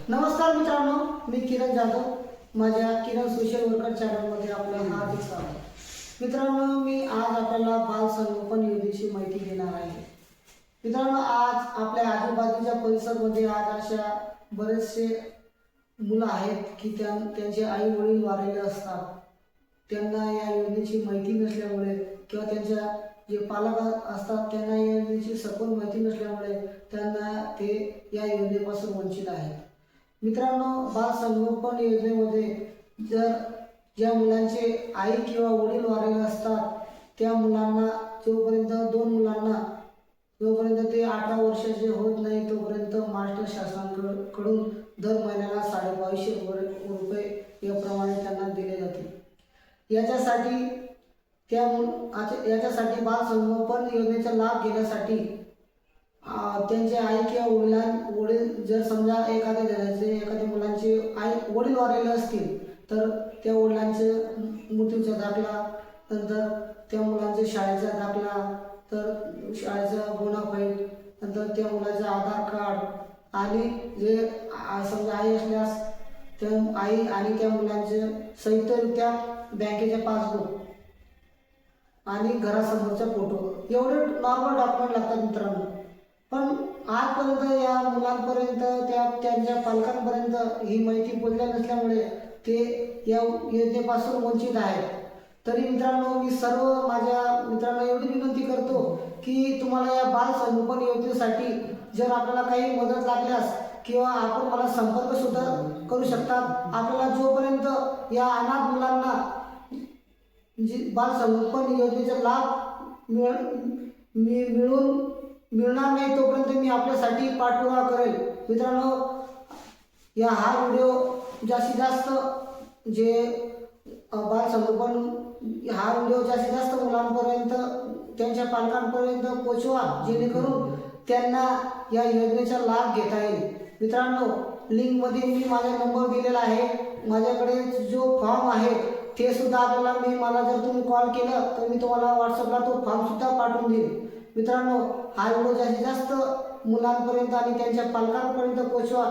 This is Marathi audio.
नमस्कार मित्रांनो, मी किरण जाधव. माझ्या किरण सोशल वर्कर चॅनलमध्ये आपलं हार्दिक स्वागत. मित्रांनो, मी आज आपल्याला बाल संगोपन योजनेची माहिती देणार आहे. मित्रांनो, आज आपल्या आजूबाजूच्या परिसरामध्ये आज अशा बरेचसे मुलं आहेत की त्यांचे आई वडील वारलेले असतात. त्यांना या योजनेची माहिती नसल्यामुळे किंवा त्यांच्या जे पालक असतात त्यांना या योजनेची सखोल माहिती नसल्यामुळे त्यांना ते या योजनेपासून वंचित आहेत. मित्रांनो, बाल संगोपन योजनेमध्ये जर ज्या मुलांचे आई किंवा वडील वारलेले असतात त्या मुलांना जोपर्यंत ते 18 वर्षाचे होत नाही तोपर्यंत महाराष्ट्र शासनाकडून दर महिन्याला 2250 रुपये याप्रमाणे त्यांना दिले जाते. याच्यासाठी बाल संगोपन योजनेचा लाभ घेण्यासाठी त्यांचे आई किंवा वडील जर समजा एखाद्या मुलांचे आई वडील वारलेले असतील तर त्या वडिलांचे मृत्यूचा दाखला, नंतर त्या मुलांचे शाळेचा दाखला, तर शाळेचा बोनाफाईड, नंतर त्या मुलाचं आधार कार्ड आणि जे समजा आई असल्यास त्या आई आणि त्या मुलांचे संयुक्तरित्या बँकेचे पासबुक आणि घरासमोरचा फोटो एवढे नॉर्मल डॉक्युमेंट लागतात मित्रांनो. पण आजपर्यंत या मुलांपर्यंत त्यांच्या पालकांपर्यंत ही माहिती पोहोचल्या नसल्यामुळे ते या योजनेपासून वंचित आहेत. तरी मित्रांनो, मी सर्व माझ्या मित्रांना एवढी विनंती करतो की तुम्हाला या बाल संगोपन योजनेसाठी जर आपल्याला काही मदत लागल्यास किंवा आपण मला संपर्क सुद्धा करू शकतात. आपल्याला जोपर्यंत या अनाथ मुलांना बाल संगोपन योजनेचा लाभ मिळणार नाही तोपर्यंत मी आपल्यासाठी पाठपुरावा करेल. मित्रांनो, हा व्हिडिओ जास्तीत जास्त बाल संगोपन जास्तीत जास्त मुलांपर्यंत त्यांच्या पालकांपर्यंत पोहोचवा जेणेकरून त्यांना या योजनेचा लाभ घेता येईल. मित्रांनो, लिंकमध्ये मी माझा नंबर दिलेला आहे. माझ्याकडे जो फॉर्म आहे ते सुद्धा मला जर तुम्ही कॉल केला तर मी तुम्हाला व्हॉट्सअपला तो फॉर्म सुद्धा पाठवून देईन. मित्रांनो, हा व्हिडिओ जास्तीत जास्त मुलांपर्यंत आणि त्यांच्या पालकांपर्यंत पोहोचवा.